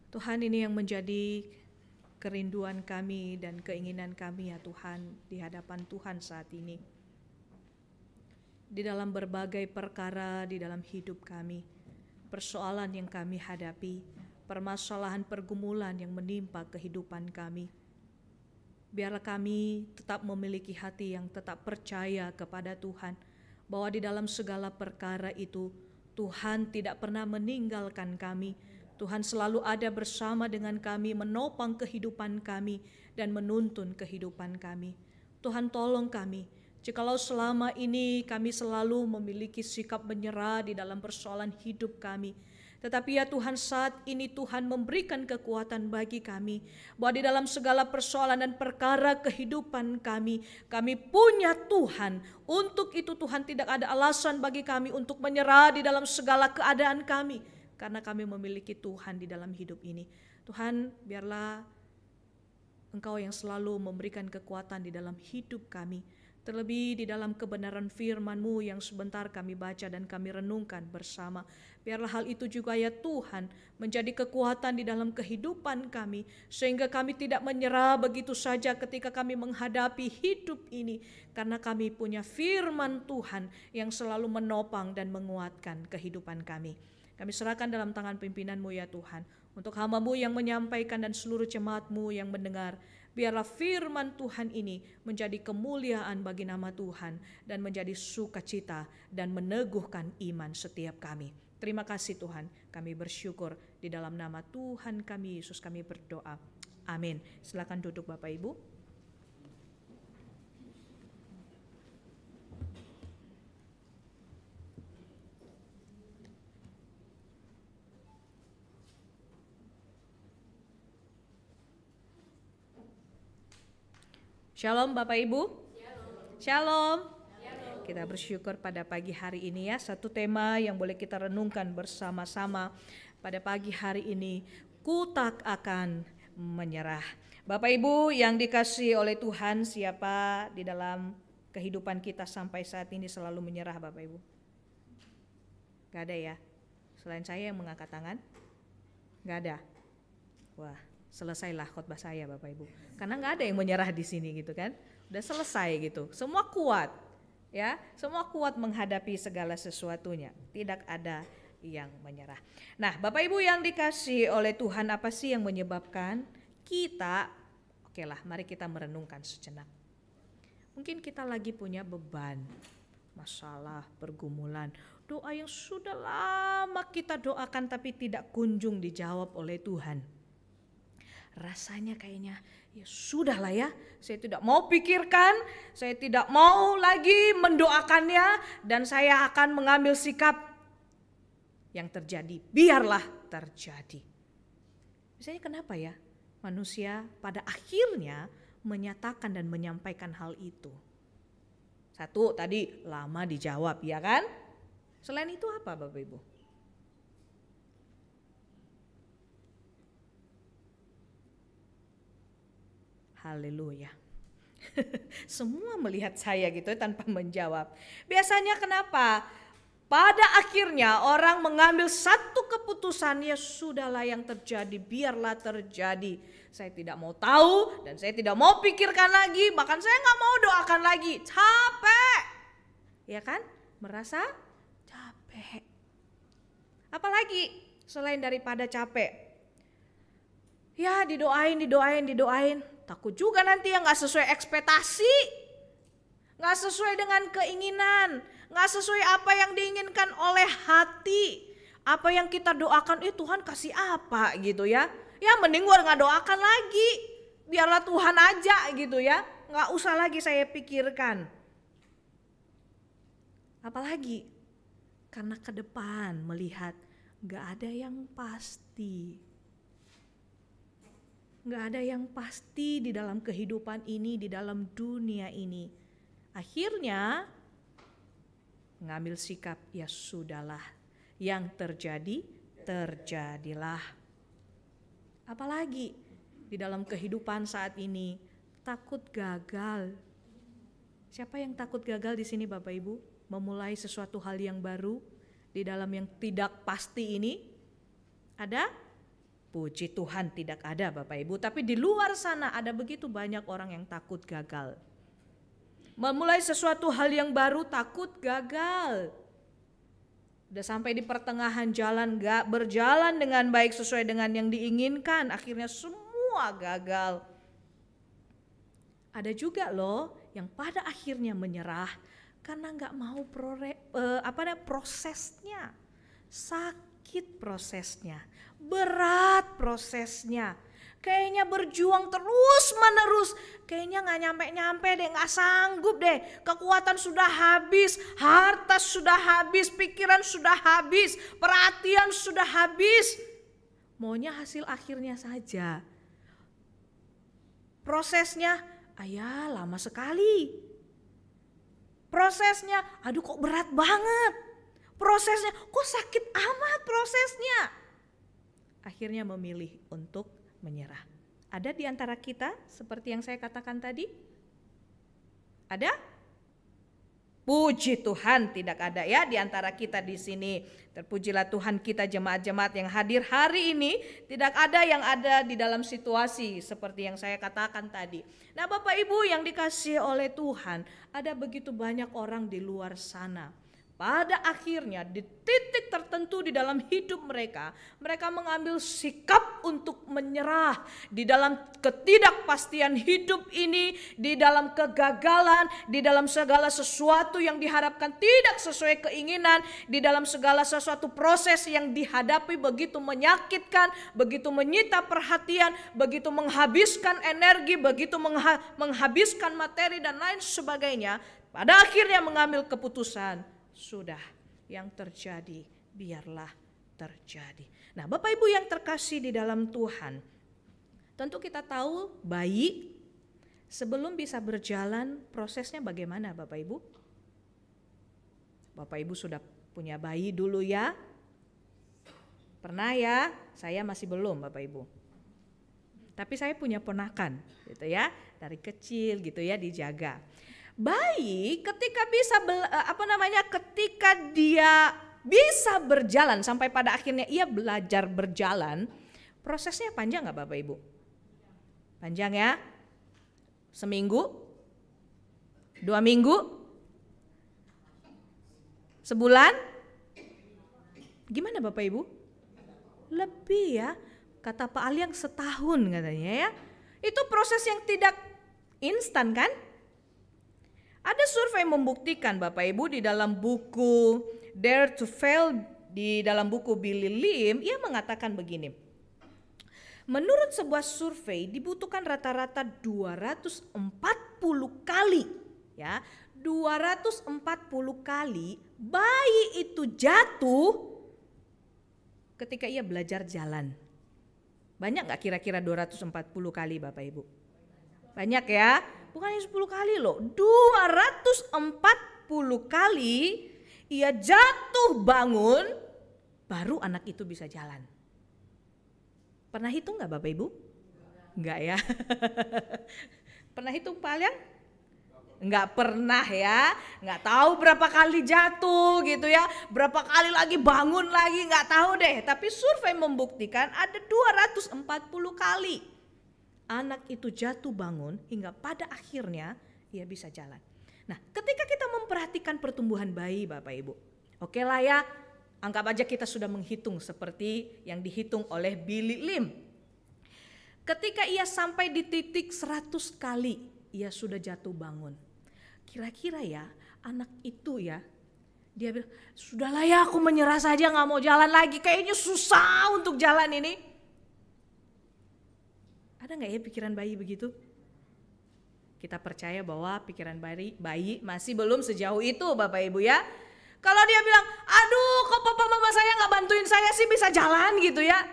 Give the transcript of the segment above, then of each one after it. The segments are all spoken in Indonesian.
Tuhan, ini yang menjadi kerinduan kami dan keinginan kami ya Tuhan di hadapan Tuhan saat ini. Di dalam berbagai perkara di dalam hidup kami, persoalan yang kami hadapi, permasalahan pergumulan yang menimpa kehidupan kami. Biarlah kami tetap memiliki hati yang tetap percaya kepada Tuhan, bahwa di dalam segala perkara itu Tuhan tidak pernah meninggalkan kami. Tuhan selalu ada bersama dengan kami, menopang kehidupan kami dan menuntun kehidupan kami. Tuhan, tolong kami, jikalau selama ini kami selalu memiliki sikap menyerah di dalam persoalan hidup kami, tetapi ya Tuhan, saat ini Tuhan memberikan kekuatan bagi kami, bahwa di dalam segala persoalan dan perkara kehidupan kami punya Tuhan. Untuk itu Tuhan, tidak ada alasan bagi kami untuk menyerah di dalam segala keadaan kami, karena kami memiliki Tuhan di dalam hidup ini. Tuhan, biarlah Engkau yang selalu memberikan kekuatan di dalam hidup kami, terlebih di dalam kebenaran firman-Mu yang sebentar kami baca dan kami renungkan bersama. Biarlah hal itu juga ya Tuhan menjadi kekuatan di dalam kehidupan kami, sehingga kami tidak menyerah begitu saja ketika kami menghadapi hidup ini, karena kami punya firman Tuhan yang selalu menopang dan menguatkan kehidupan kami. Kami serahkan dalam tangan pimpinan-Mu ya Tuhan, untuk hamba-Mu yang menyampaikan dan seluruh jemaat-Mu yang mendengar. Biarlah firman Tuhan ini menjadi kemuliaan bagi nama Tuhan dan menjadi sukacita dan meneguhkan iman setiap kami. Terima kasih Tuhan, kami bersyukur di dalam nama Tuhan kami Yesus kami berdoa. Amin. Silakan duduk Bapak Ibu. Shalom Bapak Ibu. Shalom. Kita bersyukur pada pagi hari ini ya, satu tema yang boleh kita renungkan bersama-sama pada pagi hari ini, ku tak akan menyerah. Bapak Ibu yang dikasihi oleh Tuhan, siapa di dalam kehidupan kita sampai saat ini selalu menyerah Bapak Ibu? Gak ada ya? Selain saya yang mengangkat tangan? Gak ada? Wah, selesailah khotbah saya Bapak Ibu, karena nggak ada yang menyerah di sini gitu kan, udah selesai gitu, semua kuat ya, semua kuat menghadapi segala sesuatunya, tidak ada yang menyerah. Nah Bapak Ibu yang dikasihi oleh Tuhan, apa sih yang menyebabkan kita, oke lah mari kita merenungkan sejenak. Mungkin kita lagi punya beban, masalah, pergumulan, doa yang sudah lama kita doakan tapi tidak kunjung dijawab oleh Tuhan. Rasanya kayaknya ya sudahlah ya, saya tidak mau pikirkan, saya tidak mau lagi mendoakannya, dan saya akan mengambil sikap yang terjadi biarlah terjadi. Misalnya kenapa ya manusia pada akhirnya menyatakan dan menyampaikan hal itu? Satu, tadi lama dijawab ya kan? Selain itu apa Bapak Ibu? Haleluya. Semua melihat saya gitu tanpa menjawab. Biasanya kenapa? Pada akhirnya orang mengambil satu keputusan, ya sudahlah yang terjadi biarlah terjadi. Saya tidak mau tahu dan saya tidak mau pikirkan lagi, bahkan saya nggak mau doakan lagi. Capek. Ya kan? Merasa capek. Apalagi selain daripada capek? Ya didoain. Takut juga nanti yang gak sesuai ekspektasi, gak sesuai dengan keinginan, gak sesuai apa yang diinginkan oleh hati. Apa yang kita doakan, Tuhan kasih apa gitu ya. Ya mending gue gak doakan lagi, biarlah Tuhan aja gitu ya. Gak usah lagi saya pikirkan. Apalagi karena ke depan melihat gak ada yang pasti. Gak ada yang pasti di dalam kehidupan ini, di dalam dunia ini. Akhirnya mengambil sikap, ya sudahlah, yang terjadi, terjadilah. Apalagi di dalam kehidupan saat ini, takut gagal. Siapa yang takut gagal di sini Bapak Ibu? Memulai sesuatu hal yang baru di dalam yang tidak pasti ini? Ada? Puji Tuhan tidak ada Bapak Ibu, tapi di luar sana ada begitu banyak orang yang takut gagal. Memulai sesuatu hal yang baru takut gagal. Udah sampai di pertengahan jalan gak berjalan dengan baik sesuai dengan yang diinginkan, akhirnya semua gagal. Ada juga loh yang pada akhirnya menyerah karena gak mau prosesnya. Sakit prosesnya, berat prosesnya. Kayaknya berjuang terus menerus, kayaknya gak nyampe-nyampe deh, gak sanggup deh. Kekuatan sudah habis, harta sudah habis, pikiran sudah habis, perhatian sudah habis. Maunya hasil akhirnya saja. Prosesnya, ayah lama sekali. Prosesnya, aduh kok berat banget. Prosesnya, kok sakit amat prosesnya. Akhirnya memilih untuk menyerah. Ada di antara kita seperti yang saya katakan tadi? Ada? Puji Tuhan tidak ada ya di antara kita di sini. Terpujilah Tuhan kita jemaat-jemaat yang hadir hari ini. Tidak ada yang ada di dalam situasi seperti yang saya katakan tadi. Nah Bapak Ibu yang dikasihi oleh Tuhan, ada begitu banyak orang di luar sana. Pada akhirnya di titik tertentu di dalam hidup mereka, mereka mengambil sikap untuk menyerah di dalam ketidakpastian hidup ini, di dalam kegagalan, di dalam segala sesuatu yang diharapkan tidak sesuai keinginan, di dalam segala sesuatu proses yang dihadapi begitu menyakitkan, begitu menyita perhatian, begitu menghabiskan energi, begitu menghabiskan materi dan lain sebagainya. Pada akhirnya mengambil keputusan, sudah, yang terjadi biarlah terjadi. Nah Bapak Ibu yang terkasih di dalam Tuhan, tentu kita tahu bayi sebelum bisa berjalan prosesnya bagaimana Bapak Ibu? Bapak Ibu sudah punya bayi dulu ya? Pernah ya? Saya masih belum Bapak Ibu. Tapi saya punya ponakan gitu ya, dari kecil gitu ya dijaga. Bayi ketika ketika dia bisa berjalan sampai pada akhirnya ia belajar berjalan, prosesnya panjang nggak Bapak Ibu? Panjang ya? Seminggu? 2 minggu? Sebulan? Gimana Bapak Ibu? Lebih ya, kata Pak Aliang setahun katanya ya. Itu proses yang tidak instan kan? Ada survei membuktikan Bapak Ibu di dalam buku Dare to Fail, di dalam buku Billy Lim, ia mengatakan begini. Menurut sebuah survei dibutuhkan rata-rata 240 kali ya, 240 kali bayi itu jatuh ketika ia belajar jalan. Banyak gak kira-kira 240 kali Bapak Ibu? Banyak ya, bukannya 10 kali loh, 240 kali ia jatuh bangun baru anak itu bisa jalan. Pernah hitung gak Bapak Ibu? Enggak ya. Pernah hitung Pak Aliang? Enggak pernah ya, enggak tahu berapa kali jatuh gitu ya, berapa kali lagi bangun lagi enggak tahu deh. Tapi survei membuktikan ada 240 kali anak itu jatuh bangun hingga pada akhirnya ia bisa jalan. Nah ketika kita memperhatikan pertumbuhan bayi Bapak Ibu, oke lah ya, anggap aja kita sudah menghitung seperti yang dihitung oleh Billy Lim. Ketika ia sampai di titik 100 kali ia sudah jatuh bangun. Kira-kira ya anak itu ya, dia bilang sudahlah ya aku menyerah saja, gak mau jalan lagi, kayaknya susah untuk jalan ini. Ada gak ya pikiran bayi begitu? Kita percaya bahwa pikiran bayi masih belum sejauh itu Bapak Ibu ya. Kalau dia bilang, aduh kok papa mama saya gak bantuin saya sih bisa jalan gitu ya,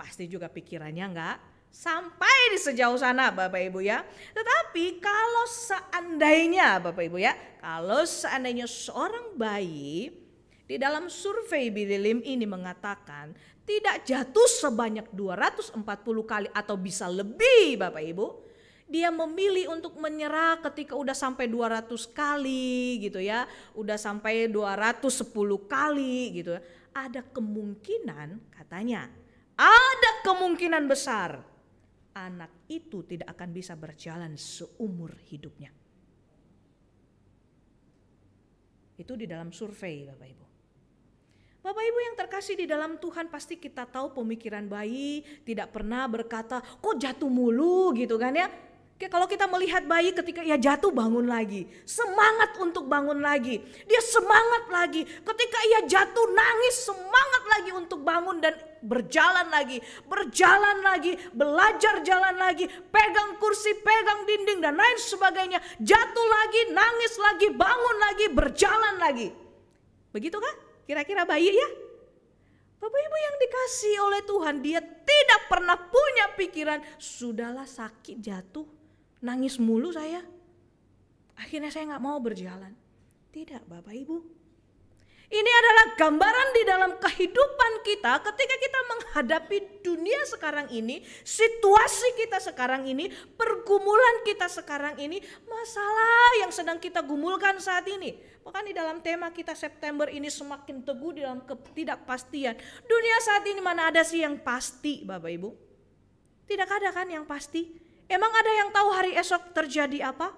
pasti juga pikirannya gak sampai di sejauh sana Bapak Ibu ya. Tetapi kalau seandainya Bapak Ibu ya, kalau seandainya seorang bayi di dalam survei Billy Lim ini mengatakan tidak jatuh sebanyak 240 kali atau bisa lebih Bapak Ibu, dia memilih untuk menyerah ketika udah sampai 200 kali gitu ya, udah sampai 210 kali gitu ya. Ada kemungkinan katanya, ada kemungkinan besar anak itu tidak akan bisa berjalan seumur hidupnya. Itu di dalam survei, Bapak Ibu. Bapak Ibu yang terkasih di dalam Tuhan, pasti kita tahu pemikiran bayi tidak pernah berkata, kok jatuh mulu gitu kan ya. Kalau kita melihat bayi ketika ia jatuh bangun lagi. Semangat untuk bangun lagi. Dia semangat lagi. Ketika ia jatuh nangis, semangat lagi untuk bangun dan berjalan lagi. Berjalan lagi, belajar jalan lagi. Pegang kursi, pegang dinding dan lain sebagainya. Jatuh lagi, nangis lagi, bangun lagi, berjalan lagi. Begitu kan? Kira-kira bayi ya? Bapak Ibu yang dikasih oleh Tuhan, dia tidak pernah punya pikiran, sudahlah sakit jatuh, nangis mulu saya, akhirnya saya gak mau berjalan. Tidak Bapak Ibu. Ini adalah gambaran di dalam kehidupan kita ketika kita menghadapi dunia sekarang ini, situasi kita sekarang ini, pergumulan kita sekarang ini, masalah yang sedang kita gumulkan saat ini. Bahkan di dalam tema kita September ini semakin teguh di dalam ketidakpastian. Dunia saat ini mana ada sih yang pasti Bapak Ibu? Tidak ada kan yang pasti? Emang ada yang tahu hari esok terjadi apa?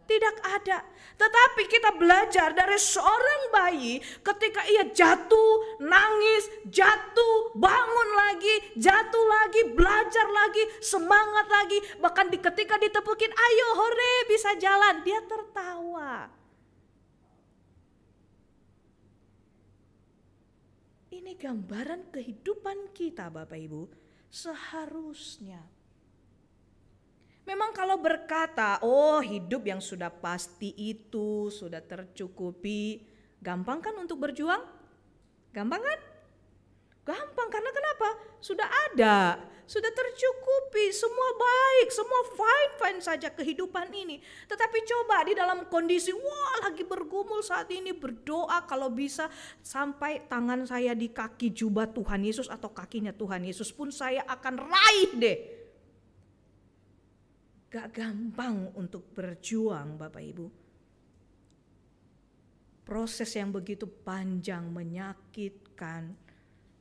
Tidak ada. Tetapi kita belajar dari seorang bayi ketika ia jatuh, nangis, jatuh, bangun lagi, jatuh lagi, belajar lagi, semangat lagi. Bahkan ketika ditepukin, ayo hore bisa jalan, dia tertawa. Ini gambaran kehidupan kita Bapak Ibu seharusnya. Memang kalau berkata, oh hidup yang sudah pasti itu, sudah tercukupi, gampang kan untuk berjuang? Gampang kan? Gampang karena kenapa? Sudah ada, sudah tercukupi, semua baik, semua fine-fine saja kehidupan ini. Tetapi coba di dalam kondisi, wah lagi bergumul saat ini, berdoa kalau bisa sampai tangan saya di kaki jubah Tuhan Yesus atau kakinya Tuhan Yesus pun saya akan raih deh. Gak gampang untuk berjuang Bapak Ibu. Proses yang begitu panjang, menyakitkan,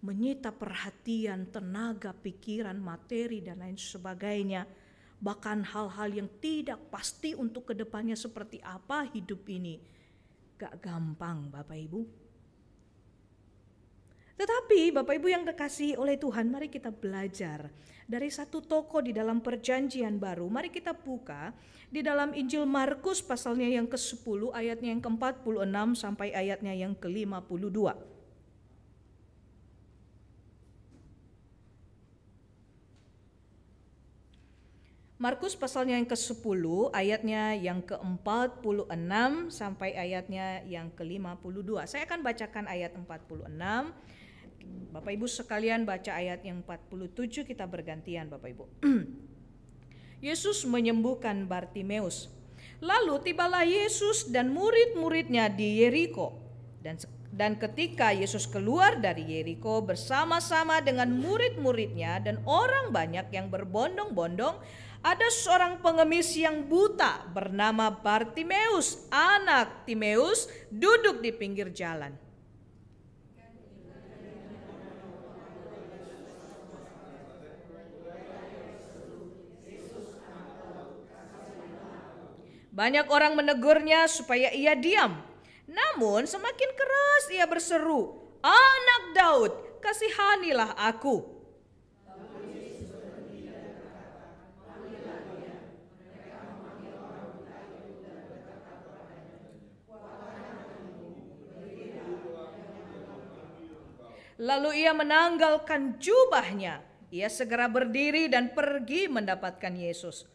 menyita perhatian, tenaga, pikiran, materi dan lain sebagainya. Bahkan hal-hal yang tidak pasti untuk kedepannya seperti apa hidup ini. Gak gampang Bapak Ibu. Tetapi Bapak Ibu yang dikasihi oleh Tuhan, mari kita belajar dari satu tokoh di dalam perjanjian baru. Mari kita buka di dalam Injil Markus pasalnya yang ke-10 ayatnya yang ke-46 sampai ayatnya yang ke-52. Markus pasalnya yang ke-10 ayatnya yang ke-46 sampai ayatnya yang ke-52. Saya akan bacakan ayat 46. Bapak Ibu sekalian baca ayat yang 47, kita bergantian Bapak Ibu. Yesus menyembuhkan Bartimeus. Lalu tibalah Yesus dan murid-muridnya di Yeriko. Dan ketika Yesus keluar dari Yeriko bersama-sama dengan murid-muridnya dan orang banyak yang berbondong-bondong, ada seorang pengemis yang buta bernama Bartimeus, anak Timeus, duduk di pinggir jalan. Banyak orang menegurnya supaya ia diam. Namun semakin keras ia berseru, "Anak Daud, kasihanilah aku." Lalu ia menanggalkan jubahnya. Ia segera berdiri dan pergi mendapatkan Yesus.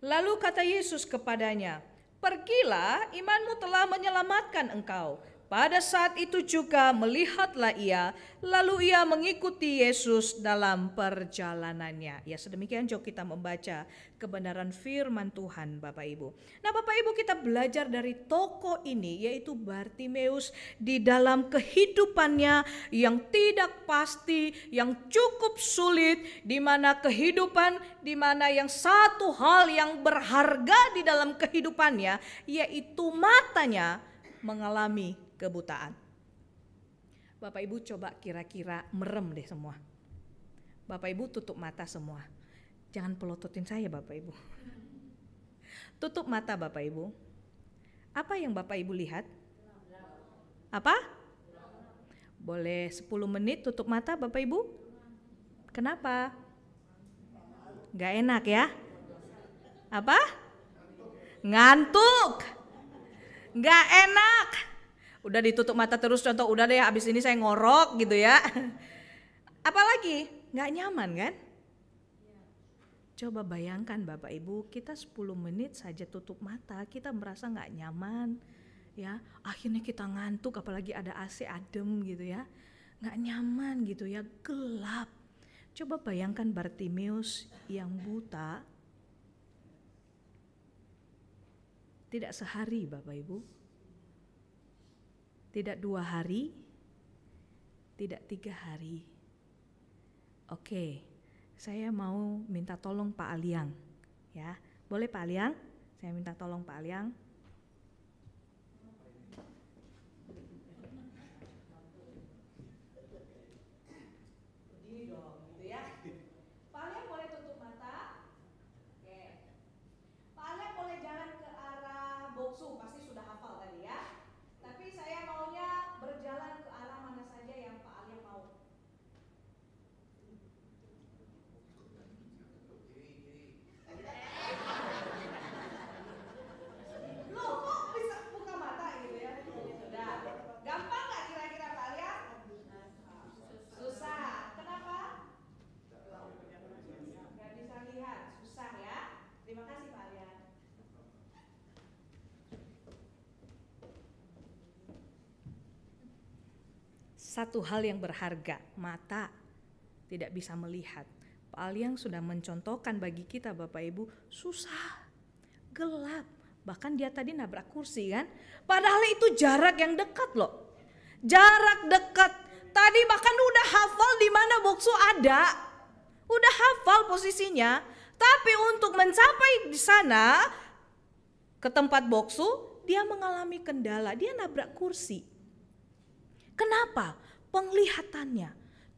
Lalu kata Yesus kepadanya, "Pergilah, imanmu telah menyelamatkan engkau." Pada saat itu juga melihatlah ia, lalu ia mengikuti Yesus dalam perjalanannya. Ya, sedemikian juga kita membaca kebenaran firman Tuhan, Bapak Ibu. Nah, Bapak Ibu, kita belajar dari tokoh ini, yaitu Bartimeus, di dalam kehidupannya yang tidak pasti, yang cukup sulit, di mana kehidupan, di mana yang satu hal yang berharga di dalam kehidupannya, yaitu matanya mengalami kebutaan. Bapak Ibu coba kira-kira merem deh semua. Bapak Ibu tutup mata semua. Jangan pelototin saya Bapak Ibu. Tutup mata Bapak Ibu. Apa yang Bapak Ibu lihat? Apa? Boleh 10 menit tutup mata Bapak Ibu? Kenapa? Gak enak ya? Apa? Ngantuk. Gak enak. Udah ditutup mata terus, contoh udah deh abis ini saya ngorok gitu ya. Apalagi gak nyaman kan? Coba bayangkan Bapak Ibu, kita 10 menit saja tutup mata, kita merasa gak nyaman ya. Akhirnya kita ngantuk, apalagi ada AC adem gitu ya. Gak nyaman gitu ya, gelap. Coba bayangkan Bartimeus yang buta. Tidak sehari Bapak Ibu, tidak 2 hari, tidak 3 hari. Oke, saya mau minta tolong Pak Aliang, ya. Boleh Pak Aliang? Saya minta tolong Pak Aliang. Begini dong, gitu ya. Pak Aliang boleh tutup mata. Oke. Pak Aliang boleh jalan ke arah boksu, pasti sudah hafal tadi ya. Tapi saya maunya berjalan ke arah mana saja yang Pak Aliang mau. Loh, kok bisa buka mata gitu ya? Sudah. Gampang nggak kira-kira Pak Aliang? Susah. Kenapa? Nggak bisa lihat, susah ya. Terima kasih Pak Aliang. Satu hal yang berharga, mata tidak bisa melihat. Pak Aliang sudah mencontohkan bagi kita Bapak Ibu, susah, gelap. Bahkan dia tadi nabrak kursi kan. Padahal itu jarak yang dekat loh. Jarak dekat. Tadi bahkan udah hafal di mana boksu ada. Udah hafal posisinya. Tapi untuk mencapai di sana ke tempat boksu, dia mengalami kendala. Dia nabrak kursi. Kenapa? Penglihatannya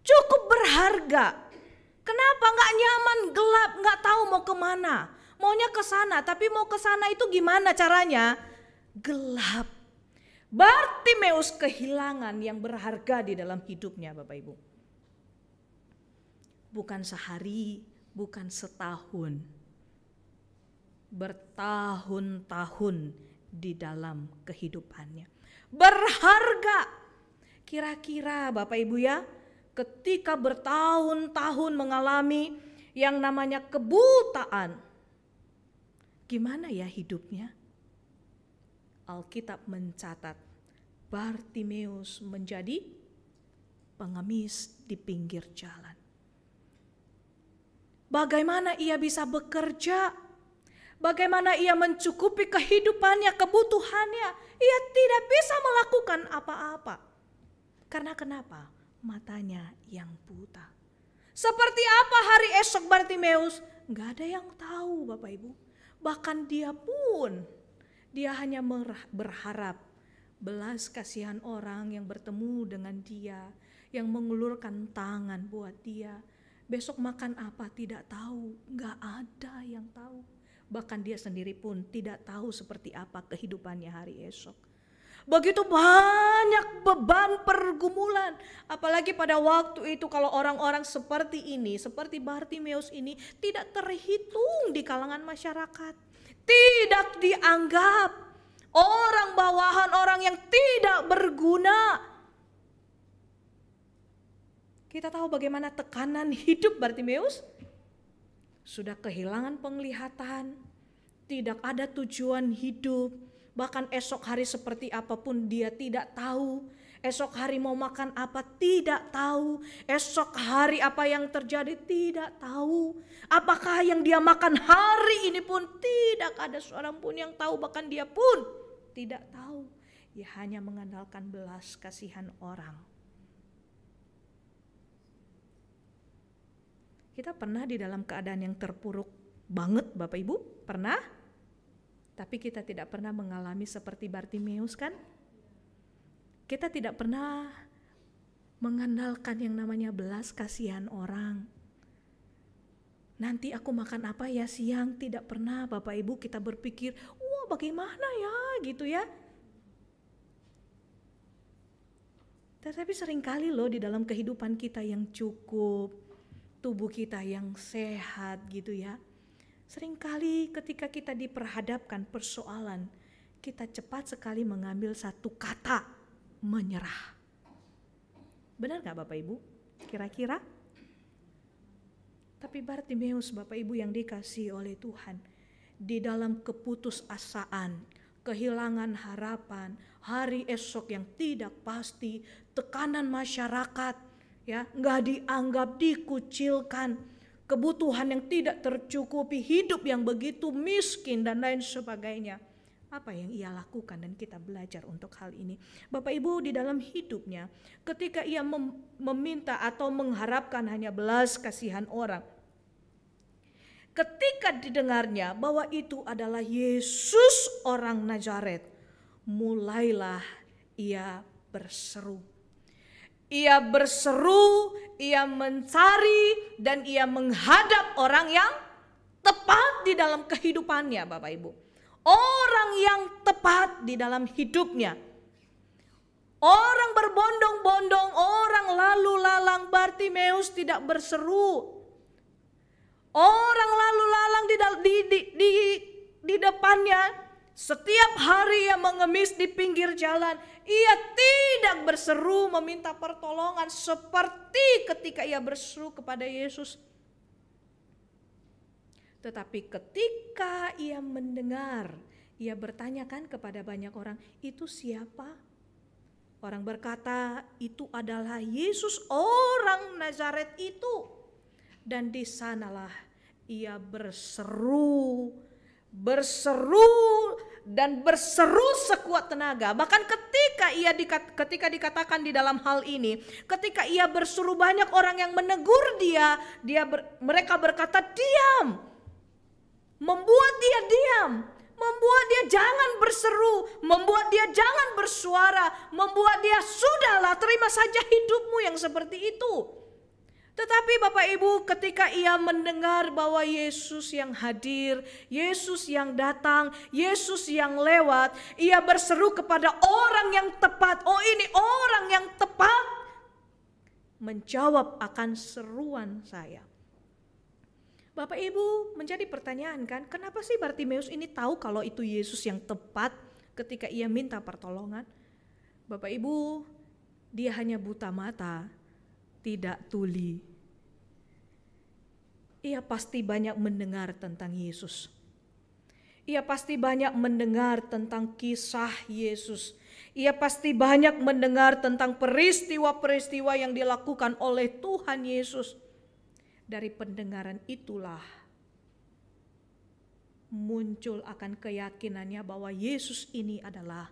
cukup berharga. Kenapa? Gak nyaman, gelap, gak tahu mau kemana. Maunya ke sana, tapi mau ke sana itu gimana caranya? Gelap. Bartimeus kehilangan yang berharga di dalam hidupnya Bapak Ibu. Bukan sehari, bukan setahun. Bertahun-tahun di dalam kehidupannya. Berharga. Kira-kira Bapak Ibu ya, ketika bertahun-tahun mengalami yang namanya kebutaan, gimana ya hidupnya? Alkitab mencatat Bartimeus menjadi pengemis di pinggir jalan. Bagaimana ia bisa bekerja? Bagaimana ia mencukupi kehidupannya, kebutuhannya? Ia tidak bisa melakukan apa-apa. Karena kenapa? Matanya yang buta. Seperti apa hari esok Bartimeus? Gak ada yang tahu Bapak Ibu. Bahkan dia pun, dia hanya berharap belas kasihan orang yang bertemu dengan dia, yang mengulurkan tangan buat dia. Besok makan apa tidak tahu, gak ada yang tahu. Bahkan dia sendiri pun tidak tahu seperti apa kehidupannya hari esok. Begitu banyak beban pergumulan. Apalagi pada waktu itu kalau orang-orang seperti ini, seperti Bartimeus ini tidak terhitung di kalangan masyarakat. Tidak dianggap orang bawahan, orang yang tidak berguna. Kita tahu bagaimana tekanan hidup Bartimeus. Sudah kehilangan penglihatan, tidak ada tujuan hidup, Bahkan esok hari seperti apapun dia tidak tahu. Esok hari mau makan apa tidak tahu. Esok hari apa yang terjadi tidak tahu. Apakah yang dia makan hari ini pun tidak ada seorang pun yang tahu. Bahkan dia pun tidak tahu. Ia hanya mengandalkan belas kasihan orang. Kita pernah di dalam keadaan yang terpuruk banget Bapak Ibu? Pernah? Tapi kita tidak pernah mengalami seperti Bartimeus kan? Kita tidak pernah mengandalkan yang namanya belas kasihan orang. Nanti aku makan apa ya siang? Tidak pernah Bapak Ibu kita berpikir, wah bagaimana ya gitu ya. Tetapi seringkali loh di dalam kehidupan kita yang cukup, tubuh kita yang sehat gitu ya. Seringkali ketika kita diperhadapkan persoalan, kita cepat sekali mengambil satu kata, menyerah. Benar gak Bapak Ibu? Kira-kira? Tapi Bartimeus Bapak Ibu yang dikasihi oleh Tuhan, di dalam keputusasaan, kehilangan harapan, hari esok yang tidak pasti, tekanan masyarakat, ya, gak dianggap, dikucilkan, kebutuhan yang tidak tercukupi, hidup yang begitu miskin dan lain sebagainya. Apa yang ia lakukan dan kita belajar untuk hal ini. Bapak Ibu di dalam hidupnya ketika ia meminta atau mengharapkan hanya belas kasihan orang. Ketika didengarnya bahwa itu adalah Yesus orang Nazaret, mulailah ia berseru. Ia berseru, ia mencari dan ia menghadap orang yang tepat di dalam kehidupannya Bapak Ibu. Orang yang tepat di dalam hidupnya. Orang berbondong-bondong, orang lalu lalang, Bartimeus tidak berseru. Orang lalu lalang di depannya, setiap hari ia mengemis di pinggir jalan. Ia tidak berseru meminta pertolongan seperti ketika ia berseru kepada Yesus. Tetapi ketika ia mendengar, ia bertanyakan kepada banyak orang, itu siapa? Orang berkata, itu adalah Yesus orang Nazaret itu. Dan di sanalah ia berseru dan berseru sekuat tenaga. Bahkan ketika dikatakan di dalam hal ini, ketika ia berseru banyak orang yang menegur mereka berkata diam. Membuat dia diam, membuat dia jangan berseru, membuat dia jangan bersuara, membuat dia sudahlah terima saja hidupmu yang seperti itu. Tetapi Bapak Ibu ketika ia mendengar bahwa Yesus yang hadir, Yesus yang datang, Yesus yang lewat, ia berseru kepada orang yang tepat. Oh ini orang yang tepat menjawab akan seruan saya. Bapak Ibu menjadi pertanyaan kan, kenapa sih Bartimeus ini tahu kalau itu Yesus yang tepat ketika ia minta pertolongan? Bapak Ibu, dia hanya buta mata, tidak tuli. Ia pasti banyak mendengar tentang Yesus. Ia pasti banyak mendengar tentang kisah Yesus. Ia pasti banyak mendengar tentang peristiwa-peristiwa yang dilakukan oleh Tuhan Yesus. Dari pendengaran itulah muncul akan keyakinannya bahwa Yesus ini adalah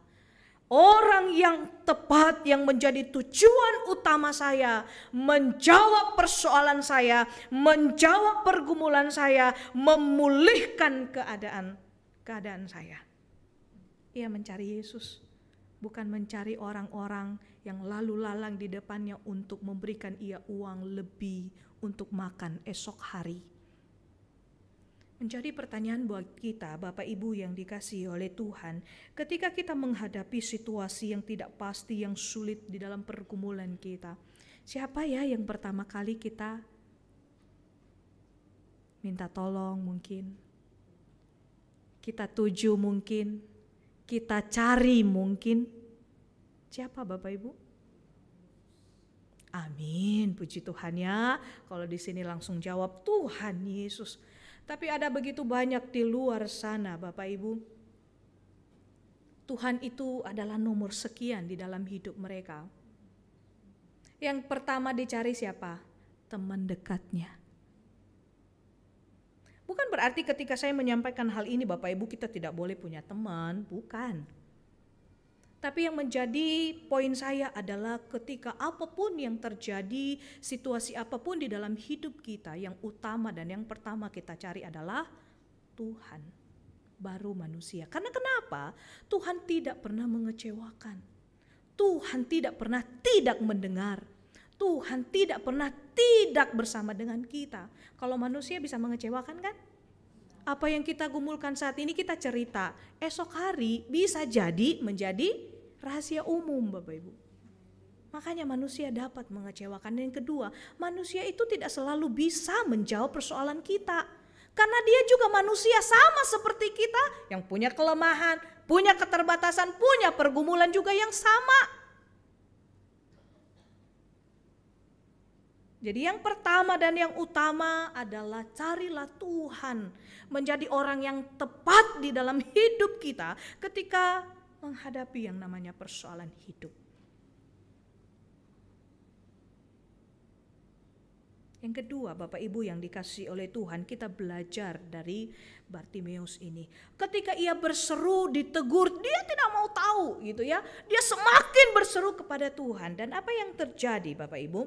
orang yang tepat yang menjadi tujuan utama saya, menjawab persoalan saya, menjawab pergumulan saya, memulihkan keadaan saya. Ia mencari Yesus, bukan mencari orang-orang yang lalu lalang di depannya untuk memberikan ia uang lebih untuk makan esok hari. Menjadi pertanyaan buat kita, Bapak Ibu yang dikasihi oleh Tuhan, ketika kita menghadapi situasi yang tidak pasti, yang sulit di dalam pergumulan kita, siapa ya yang pertama kali kita minta tolong mungkin? Kita tuju mungkin? Kita cari mungkin? Siapa Bapak Ibu? Amin, puji Tuhan ya. Kalau di sini langsung jawab Tuhan Yesus. Tapi ada begitu banyak di luar sana Bapak Ibu. Tuhan itu adalah nomor sekian di dalam hidup mereka. Yang pertama dicari siapa? Teman dekatnya. Bukan berarti ketika saya menyampaikan hal ini Bapak Ibu kita tidak boleh punya teman, bukan. Tapi yang menjadi poin saya adalah ketika apapun yang terjadi, situasi apapun di dalam hidup kita, yang utama dan yang pertama kita cari adalah Tuhan. Baru manusia. Karena kenapa? Tuhan tidak pernah mengecewakan. Tuhan tidak pernah tidak mendengar. Tuhan tidak pernah tidak bersama dengan kita. Kalau manusia bisa mengecewakan kan? Apa yang kita gumulkan saat ini kita cerita. Esok hari bisa jadi menjadi rahasia umum Bapak Ibu. Makanya manusia dapat mengecewakan. Dan yang kedua, manusia itu tidak selalu bisa menjawab persoalan kita. Karena dia juga manusia sama seperti kita yang punya kelemahan, punya keterbatasan, punya pergumulan juga yang sama. Jadi yang pertama dan yang utama adalah carilah Tuhan menjadi orang yang tepat di dalam hidup kita ketika menghadapi yang namanya persoalan hidup. Yang kedua, Bapak Ibu yang dikasihi oleh Tuhan, kita belajar dari Bartimeus ini. Ketika ia berseru, ditegur, dia tidak mau tahu gitu ya. Dia semakin berseru kepada Tuhan. Dan apa yang terjadi Bapak Ibu?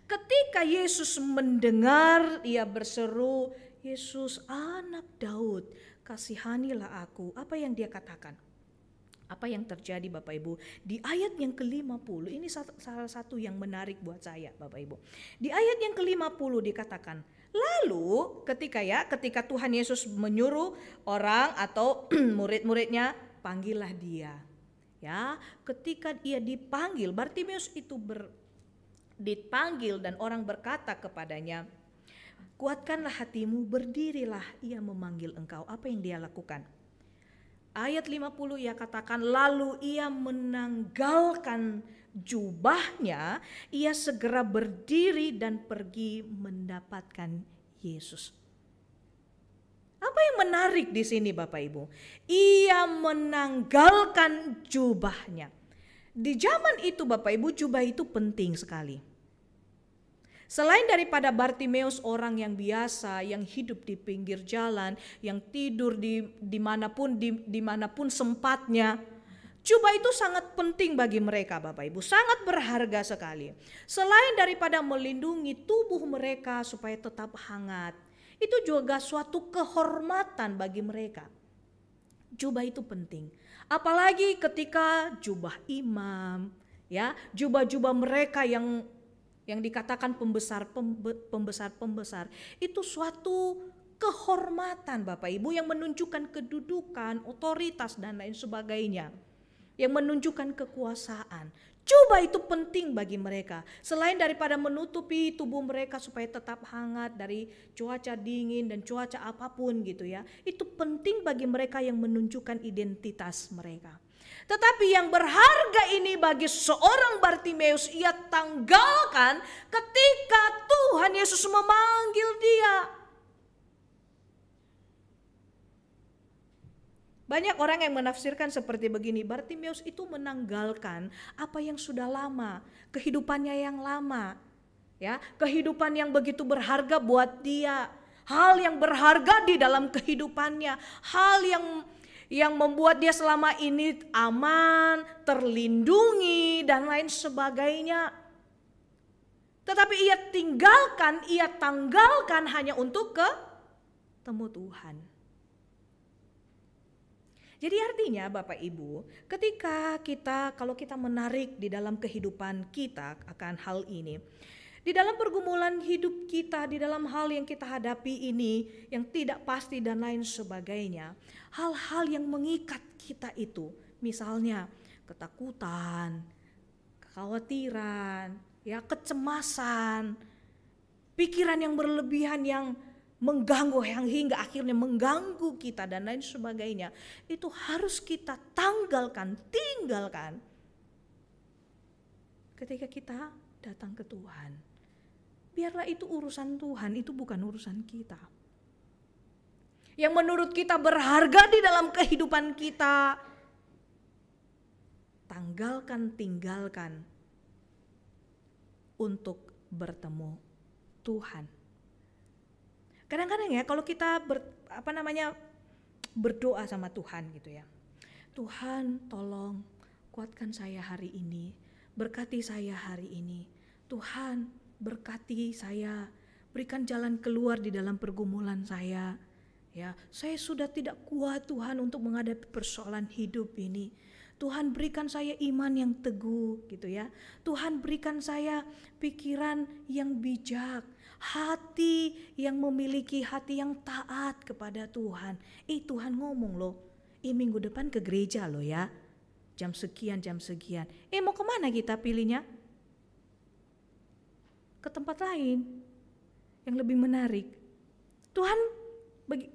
Ketika Yesus mendengar ia berseru, Yesus anak Daud, kasihanilah aku. Apa yang dia katakan? Apa yang terjadi Bapak Ibu? Di ayat yang ke-50, ini salah satu yang menarik buat saya Bapak Ibu. Di ayat yang ke-50 dikatakan, lalu ketika Tuhan Yesus menyuruh orang atau murid-muridnya, panggillah dia. Ya, ketika ia dipanggil, Bartimeus itu dipanggil dan orang berkata kepadanya, kuatkanlah hatimu, berdirilah, ia memanggil engkau. Apa yang dia lakukan? Ayat 50 ia katakan, lalu ia menanggalkan jubahnya, ia segera berdiri dan pergi mendapatkan Yesus. Apa yang menarik di sini Bapak Ibu? Ia menanggalkan jubahnya. Di zaman itu Bapak Ibu, jubah itu penting sekali. Selain daripada Bartimeus orang yang biasa, yang hidup di pinggir jalan, yang tidur dimanapun sempatnya, jubah itu sangat penting bagi mereka Bapak Ibu, sangat berharga sekali. Selain daripada melindungi tubuh mereka supaya tetap hangat, itu juga suatu kehormatan bagi mereka. Jubah itu penting, apalagi ketika jubah imam, ya, jubah-jubah mereka yang dikatakan pembesar, itu suatu kehormatan Bapak Ibu yang menunjukkan kedudukan, otoritas dan lain sebagainya, yang menunjukkan kekuasaan. Jubah itu penting bagi mereka, selain daripada menutupi tubuh mereka supaya tetap hangat dari cuaca dingin dan cuaca apapun gitu ya. Itu penting bagi mereka yang menunjukkan identitas mereka. Tetapi yang berharga ini bagi seorang Bartimeus ia tanggalkan ketika Tuhan Yesus memanggil dia. Banyak orang yang menafsirkan seperti begini, Bartimeus itu menanggalkan apa yang sudah lama, kehidupannya yang lama, ya, kehidupan yang begitu berharga buat dia, hal yang berharga di dalam kehidupannya, hal yang membuat dia selama ini aman, terlindungi dan lain sebagainya. Tetapi ia tanggalkan hanya untuk ketemu Tuhan. Jadi artinya Bapak Ibu, kalau kita menarik di dalam kehidupan kita akan hal ini, di dalam pergumulan hidup kita, di dalam hal yang kita hadapi ini, yang tidak pasti dan lain sebagainya, hal-hal yang mengikat kita itu, misalnya ketakutan, kekhawatiran, ya, kecemasan, pikiran yang berlebihan yang mengganggu, yang hingga akhirnya mengganggu kita dan lain sebagainya, itu harus kita tinggalkan ketika kita datang ke Tuhan. Biarlah itu urusan Tuhan, itu bukan urusan kita. Yang menurut kita berharga di dalam kehidupan kita, tinggalkan untuk bertemu Tuhan. Kadang-kadang ya kalau kita berdoa sama Tuhan gitu ya. Tuhan tolong kuatkan saya hari ini, berkati saya hari ini. Tuhan berkati saya, berikan jalan keluar di dalam pergumulan saya. Ya, saya sudah tidak kuat Tuhan untuk menghadapi persoalan hidup ini. Tuhan berikan saya iman yang teguh gitu ya. Tuhan berikan saya pikiran yang bijak, hati yang memiliki hati yang taat kepada Tuhan. Tuhan ngomong loh, minggu depan ke gereja loh ya. Jam sekian. Mau kemana kita pilihnya? Ke tempat lain yang lebih menarik. Tuhan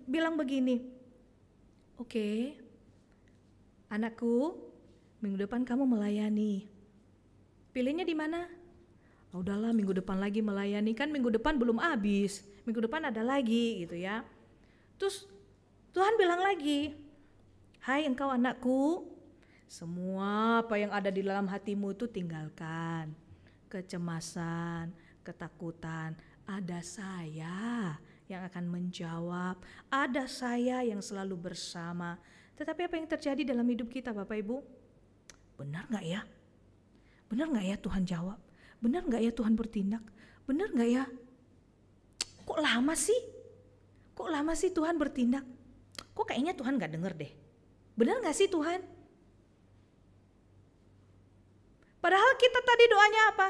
bilang begini, oke, anakku, minggu depan kamu melayani. Pilihnya di mana? Udahlah minggu depan lagi melayani, kan minggu depan belum habis, minggu depan ada lagi gitu ya. Terus Tuhan bilang lagi, hai engkau anakku, semua apa yang ada di dalam hatimu itu tinggalkan. Kecemasan, ketakutan, ada saya yang akan menjawab, ada saya yang selalu bersama. Tetapi apa yang terjadi dalam hidup kita Bapak Ibu? Benar gak ya? Benar gak ya Tuhan jawab? Benar gak ya Tuhan bertindak? Benar gak ya? Kok lama sih? Kok lama sih Tuhan bertindak? Kok kayaknya Tuhan gak denger deh? Benar gak sih Tuhan? Padahal kita tadi doanya apa?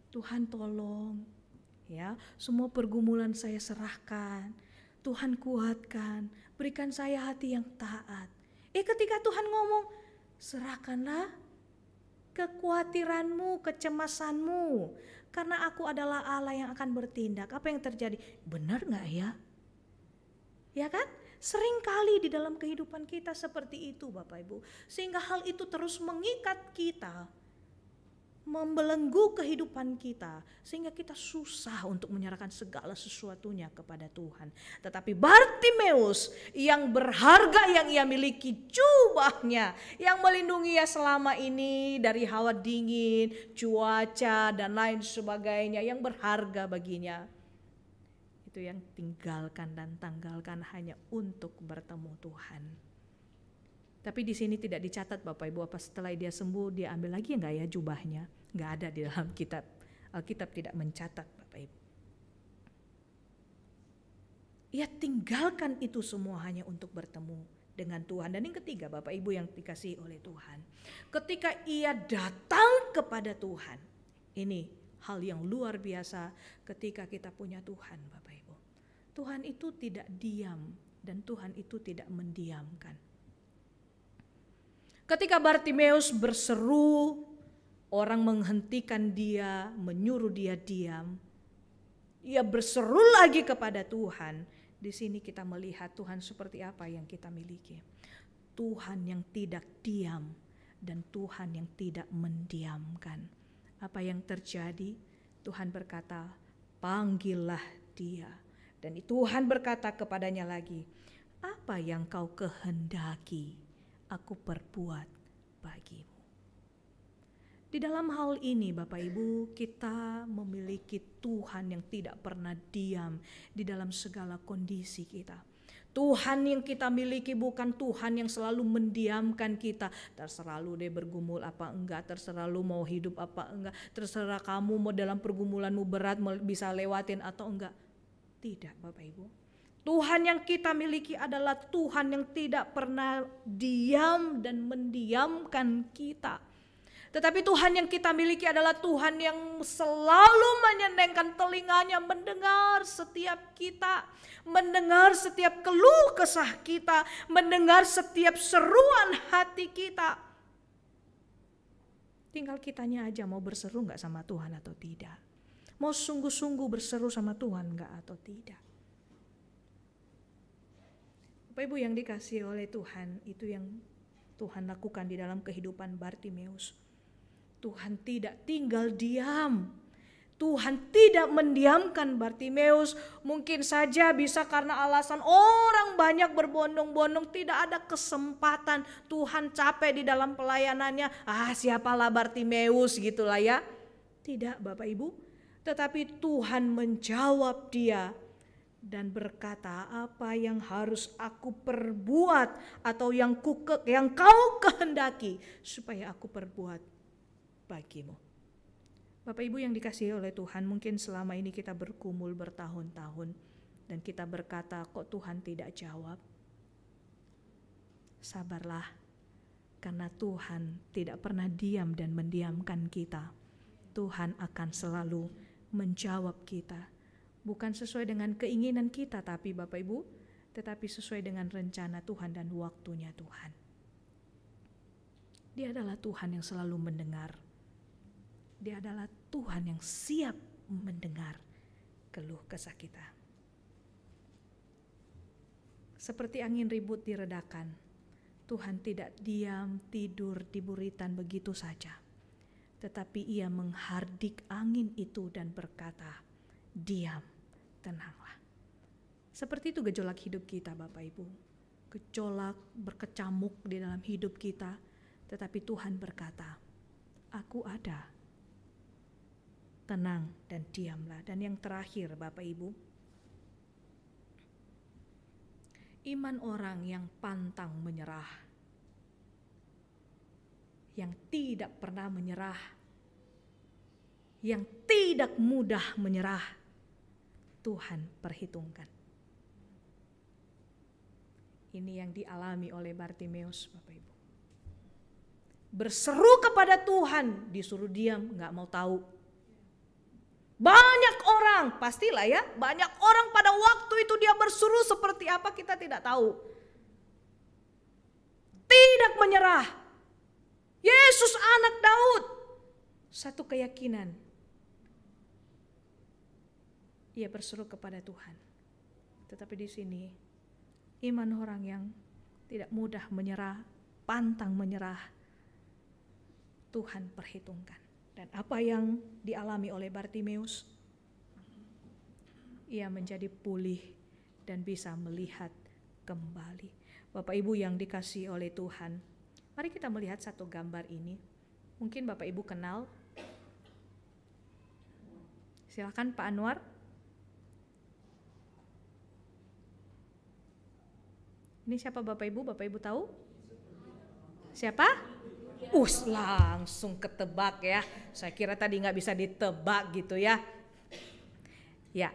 Tuhan tolong, ya, semua pergumulan saya serahkan. Tuhan kuatkan, berikan saya hati yang taat. Ketika Tuhan ngomong, serahkanlah kekhawatiranmu, kecemasanmu, karena aku adalah Allah yang akan bertindak. Apa yang terjadi? Benar gak ya? Ya kan? Sering kali di dalam kehidupan kita seperti itu Bapak Ibu. Sehingga hal itu terus mengikat kita, membelenggu kehidupan kita, sehingga kita susah untuk menyerahkan segala sesuatunya kepada Tuhan. Tetapi Bartimeus yang berharga yang ia miliki, jubahnya yang melindungi ia selama ini dari hawa dingin, cuaca dan lain sebagainya yang berharga baginya, itu yang tinggalkan dan tanggalkan hanya untuk bertemu Tuhan. Tapi di sini tidak dicatat Bapak Ibu, apa setelah dia sembuh dia ambil lagi enggak ya jubahnya? Enggak ada di dalam kitab. Alkitab tidak mencatat Bapak Ibu. Ia tinggalkan itu semua hanya untuk bertemu dengan Tuhan. Dan yang ketiga Bapak Ibu yang dikasihi oleh Tuhan, ketika ia datang kepada Tuhan, ini hal yang luar biasa ketika kita punya Tuhan Bapak Ibu. Tuhan itu tidak diam dan Tuhan itu tidak mendiamkan. Ketika Bartimeus berseru, orang menghentikan dia, menyuruh dia diam. Ia berseru lagi kepada Tuhan. Di sini kita melihat Tuhan seperti apa yang kita miliki. Tuhan yang tidak diam dan Tuhan yang tidak mendiamkan. Apa yang terjadi? Tuhan berkata, panggillah dia. Dan Tuhan berkata kepadanya lagi, apa yang kau kehendaki? Aku perbuat bagimu. Di dalam hal ini Bapak Ibu, kita memiliki Tuhan yang tidak pernah diam di dalam segala kondisi kita. Tuhan yang kita miliki bukan Tuhan yang selalu mendiamkan kita. Terserah lu deh bergumul apa enggak, terserah lu mau hidup apa enggak, terserah kamu mau dalam pergumulanmu berat bisa lewatin atau enggak. Tidak Bapak Ibu. Tuhan yang kita miliki adalah Tuhan yang tidak pernah diam dan mendiamkan kita. Tetapi Tuhan yang kita miliki adalah Tuhan yang selalu menyenengkan telinganya mendengar setiap kita, mendengar setiap keluh kesah kita, mendengar setiap seruan hati kita. Tinggal kitanya aja mau berseru gak sama Tuhan atau tidak. Mau sungguh-sungguh berseru sama Tuhan gak atau tidak. Bapak Ibu yang dikasihi oleh Tuhan, itu yang Tuhan lakukan di dalam kehidupan Bartimeus. Tuhan tidak tinggal diam. Tuhan tidak mendiamkan Bartimeus. Mungkin saja bisa karena alasan orang banyak berbondong-bondong, tidak ada kesempatan. Tuhan capek di dalam pelayanannya. Siapalah Bartimeus gitulah ya. Tidak Bapak Ibu. Tetapi Tuhan menjawab dia dan berkata, apa yang harus aku perbuat atau yang kau kehendaki supaya aku perbuat bagimu. Bapak Ibu yang dikasihi oleh Tuhan, mungkin selama ini kita bergumul bertahun-tahun dan kita berkata, kok Tuhan tidak jawab? Sabarlah, karena Tuhan tidak pernah diam dan mendiamkan kita. Tuhan akan selalu menjawab kita. Bukan sesuai dengan keinginan kita, tapi Bapak Ibu, tetapi sesuai dengan rencana Tuhan dan waktunya Tuhan. Dia adalah Tuhan yang selalu mendengar. Dia adalah Tuhan yang siap mendengar keluh kesah kita. Seperti angin ribut diredakan, Tuhan tidak diam tidur di buritan begitu saja. Tetapi ia menghardik angin itu dan berkata, diam, tenanglah. Seperti itu gejolak hidup kita Bapak Ibu. Gejolak berkecamuk di dalam hidup kita. Tetapi Tuhan berkata, aku ada. Tenang dan diamlah. Dan yang terakhir Bapak Ibu, iman orang yang pantang menyerah, yang tidak pernah menyerah, yang tidak mudah menyerah, Tuhan perhitungkan. Ini yang dialami oleh Bartimeus Bapak Ibu. Berseru kepada Tuhan, disuruh diam, gak mau tahu. Banyak orang, pastilah ya, banyak orang pada waktu itu dia berseru seperti apa kita tidak tahu. Tidak menyerah. Yesus anak Daud. Satu keyakinan. Ia berseru kepada Tuhan. Tetapi di sini iman orang yang tidak mudah menyerah, pantang menyerah, Tuhan perhitungkan. Dan apa yang dialami oleh Bartimeus? Ia menjadi pulih dan bisa melihat kembali. Bapak Ibu yang dikasihi oleh Tuhan, mari kita melihat satu gambar ini. Mungkin Bapak Ibu kenal. Silakan Pak Anwar. Ini siapa Bapak Ibu? Bapak Ibu tahu? Siapa? Langsung ketebak ya. Saya kira tadi nggak bisa ditebak gitu ya. Ya,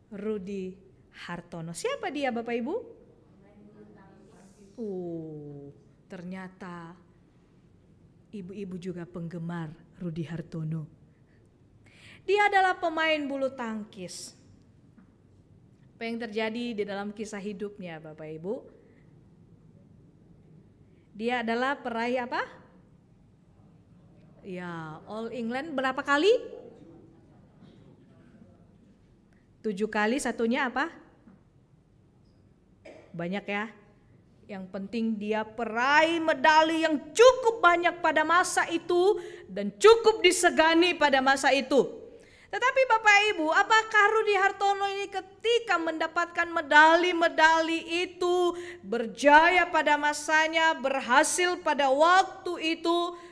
Rudy Hartono. Siapa dia Bapak Ibu? Ternyata ibu-ibu juga penggemar Rudy Hartono. Dia adalah pemain bulu tangkis. Apa yang terjadi di dalam kisah hidupnya Bapak Ibu? Dia adalah peraih apa? Ya, All England berapa kali? 7 kali, satunya apa? Banyak ya. Yang penting dia peraih medali yang cukup banyak pada masa itu dan cukup disegani pada masa itu. Tetapi Bapak Ibu, apakah Rudy Hartono ini ketika mendapatkan medali-medali itu berjaya pada masanya, berhasil pada waktu itu?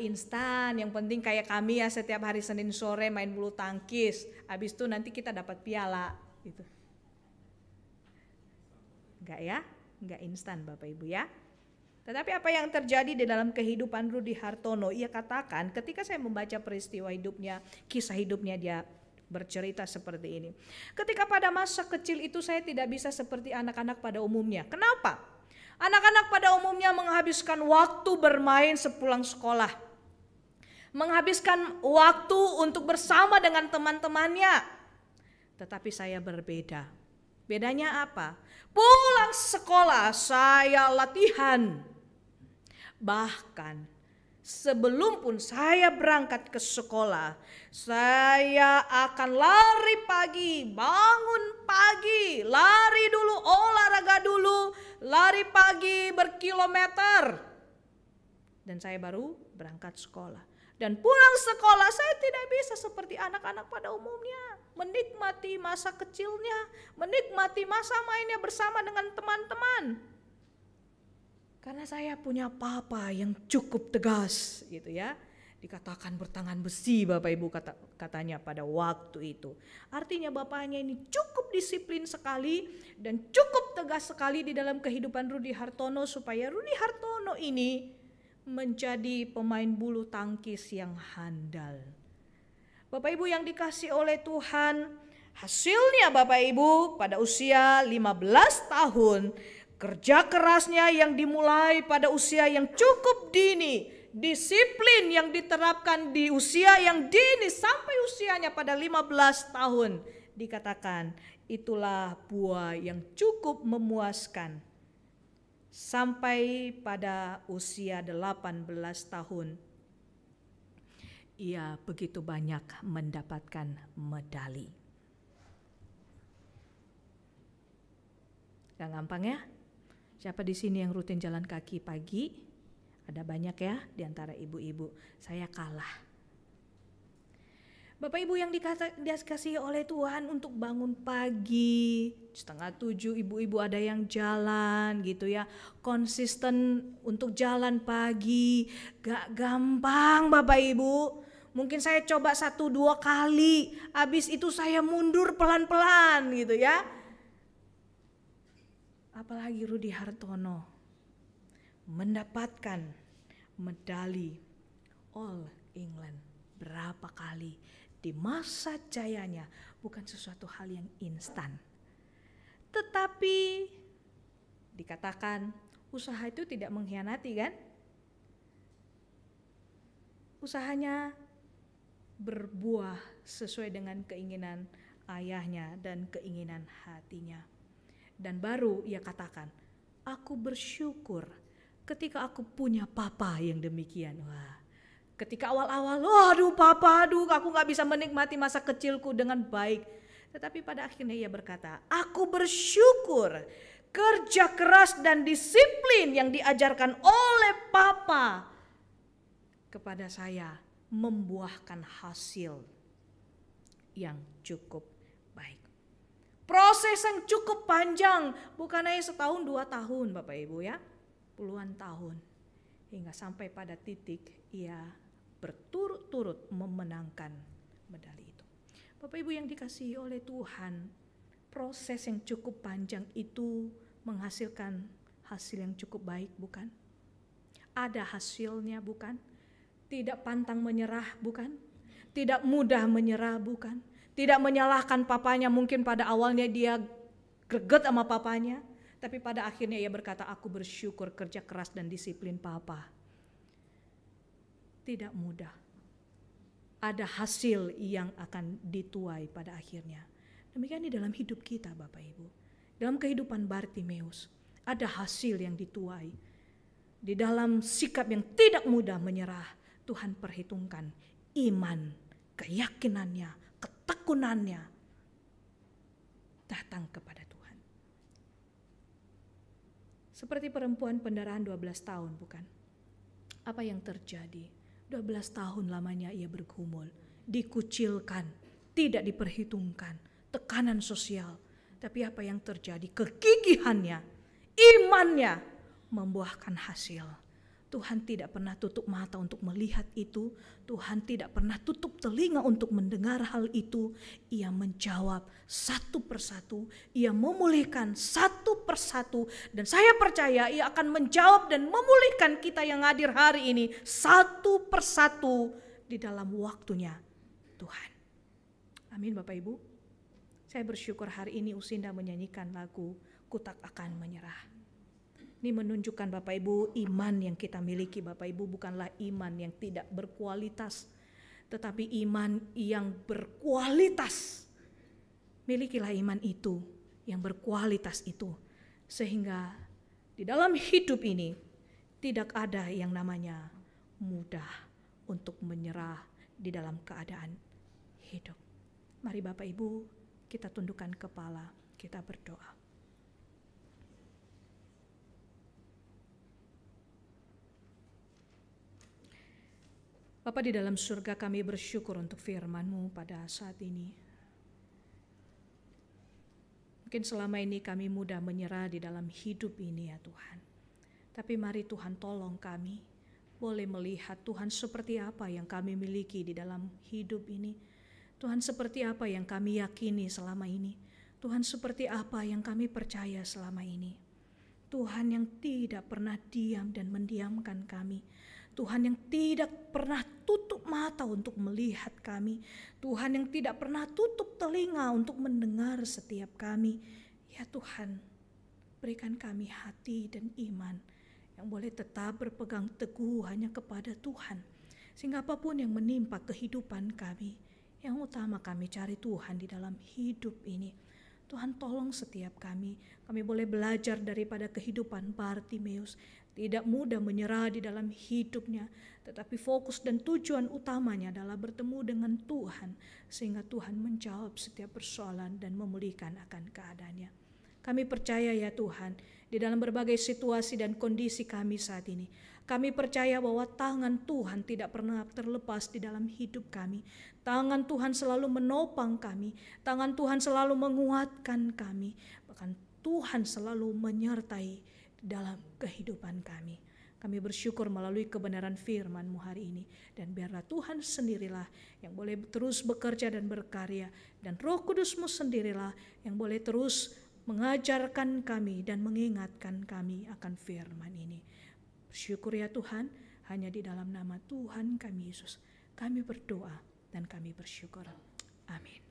Instan, yang penting kayak kami ya setiap hari Senin sore main bulu tangkis, habis itu nanti kita dapat piala gitu. Enggak ya, enggak instan Bapak Ibu ya. Tetapi apa yang terjadi di dalam kehidupan Rudy Hartono, ia katakan ketika saya membaca peristiwa hidupnya, kisah hidupnya, dia bercerita seperti ini. Ketika pada masa kecil itu saya tidak bisa seperti anak-anak pada umumnya. Kenapa? Anak-anak pada umumnya menghabiskan waktu bermain sepulang sekolah. Menghabiskan waktu untuk bersama dengan teman-temannya. Tetapi saya berbeda. Bedanya apa? Pulang sekolah saya latihan. Bahkan sebelum pun saya berangkat ke sekolah, saya akan lari pagi, bangun pagi, lari dulu, olahraga dulu, lari pagi berkilometer. Dan saya baru berangkat sekolah. Dan pulang sekolah saya tidak bisa seperti anak-anak pada umumnya. Menikmati masa kecilnya, menikmati masa mainnya bersama dengan teman-teman. Karena saya punya papa yang cukup tegas gitu ya. Dikatakan bertangan besi Bapak Ibu katanya pada waktu itu. Artinya bapaknya ini cukup disiplin sekali dan cukup tegas sekali di dalam kehidupan Rudi Hartono supaya Rudi Hartono ini menjadi pemain bulu tangkis yang handal. Bapak Ibu yang dikasih oleh Tuhan, hasilnya Bapak Ibu pada usia 15 tahun, kerja kerasnya yang dimulai pada usia yang cukup dini, disiplin yang diterapkan di usia yang dini sampai usianya pada 15 tahun, dikatakan itulah buah yang cukup memuaskan. Sampai pada usia 18 tahun, ia begitu banyak mendapatkan medali. Gak gampang ya? Siapa di sini yang rutin jalan kaki pagi? Ada banyak ya di antara ibu-ibu. Saya kalah. Bapak Ibu yang dikasihi oleh Tuhan untuk bangun pagi, 6:30 ibu-ibu ada yang jalan gitu ya. Konsisten untuk jalan pagi, gak gampang Bapak Ibu. Mungkin saya coba 1-2 kali, habis itu saya mundur pelan-pelan gitu ya. Apalagi Rudi Hartono mendapatkan medali All England berapa kali di masa jayanya, bukan sesuatu hal yang instan. Tetapi dikatakan usaha itu tidak mengkhianati kan? Usahanya berbuah sesuai dengan keinginan ayahnya dan keinginan hatinya. Dan baru ia katakan, aku bersyukur ketika aku punya papa yang demikian. Wah, ketika awal-awal, aduh papa, aku gak bisa menikmati masa kecilku dengan baik. Tetapi pada akhirnya ia berkata, aku bersyukur kerja keras dan disiplin yang diajarkan oleh papa kepada saya membuahkan hasil yang cukup baik. Proses yang cukup panjang, bukan hanya 1-2 tahun Bapak Ibu ya, puluhan tahun. Hingga sampai pada titik ia berturut-turut memenangkan medali itu. Bapak Ibu yang dikasihi oleh Tuhan, proses yang cukup panjang itu menghasilkan hasil yang cukup baik bukan? Ada hasilnya bukan? Tidak pantang menyerah bukan? Tidak mudah menyerah bukan? Tidak menyalahkan papanya, mungkin pada awalnya dia greget sama papanya, tapi pada akhirnya ia berkata, aku bersyukur kerja keras dan disiplin papa. Tidak mudah. Ada hasil yang akan dituai pada akhirnya. Demikian di dalam hidup kita Bapak Ibu. Dalam kehidupan Bartimeus ada hasil yang dituai. Di dalam sikap yang tidak mudah menyerah, Tuhan perhitungkan iman, keyakinannya, ketekunannya datang kepada Tuhan. Seperti perempuan pendarahan 12 tahun bukan? Apa yang terjadi? 12 tahun lamanya ia bergumul, dikucilkan, tidak diperhitungkan, tekanan sosial. Tapi apa yang terjadi? Kegigihannya, imannya membuahkan hasil. Tuhan tidak pernah tutup mata untuk melihat itu. Tuhan tidak pernah tutup telinga untuk mendengar hal itu. Ia menjawab satu persatu. Ia memulihkan satu persatu. Dan saya percaya ia akan menjawab dan memulihkan kita yang hadir hari ini satu persatu di dalam waktunya Tuhan. Amin Bapak Ibu. Saya bersyukur hari ini Usinda menyanyikan lagu Ku Tak Akan Menyerah. Ini menunjukkan Bapak Ibu, iman yang kita miliki Bapak Ibu bukanlah iman yang tidak berkualitas, tetapi iman yang berkualitas. Milikilah iman itu, yang berkualitas itu. Sehingga di dalam hidup ini tidak ada yang namanya mudah untuk menyerah di dalam keadaan hidup. Mari Bapak Ibu, kita tundukkan kepala, kita berdoa. Bapa di dalam surga, kami bersyukur untuk firman-Mu pada saat ini. Mungkin selama ini kami mudah menyerah di dalam hidup ini ya Tuhan. Tapi mari Tuhan tolong kami boleh melihat Tuhan seperti apa yang kami miliki di dalam hidup ini. Tuhan seperti apa yang kami yakini selama ini. Tuhan seperti apa yang kami percaya selama ini. Tuhan yang tidak pernah diam dan mendiamkan kami. Tuhan yang tidak pernah tutup mata untuk melihat kami. Tuhan yang tidak pernah tutup telinga untuk mendengar setiap kami. Ya Tuhan, berikan kami hati dan iman yang boleh tetap berpegang teguh hanya kepada Tuhan. Sehingga apapun yang menimpa kehidupan kami, yang utama kami cari Tuhan di dalam hidup ini. Tuhan tolong setiap kami boleh belajar daripada kehidupan Bartimeus. Tidak mudah menyerah di dalam hidupnya, tetapi fokus dan tujuan utamanya adalah bertemu dengan Tuhan, sehingga Tuhan menjawab setiap persoalan dan memulihkan akan keadaannya. Kami percaya ya Tuhan, di dalam berbagai situasi dan kondisi kami saat ini, kami percaya bahwa tangan Tuhan tidak pernah terlepas di dalam hidup kami. Tangan Tuhan selalu menopang kami, tangan Tuhan selalu menguatkan kami, bahkan Tuhan selalu menyertai dalam kehidupan kami. Kami bersyukur melalui kebenaran firman-Mu hari ini. Dan biarlah Tuhan sendirilah yang boleh terus bekerja dan berkarya. Dan Roh Kudus-Mu sendirilah yang boleh terus mengajarkan kami dan mengingatkan kami akan firman ini. Bersyukur ya Tuhan, hanya di dalam nama Tuhan kami Yesus kami berdoa dan kami bersyukur. Amin.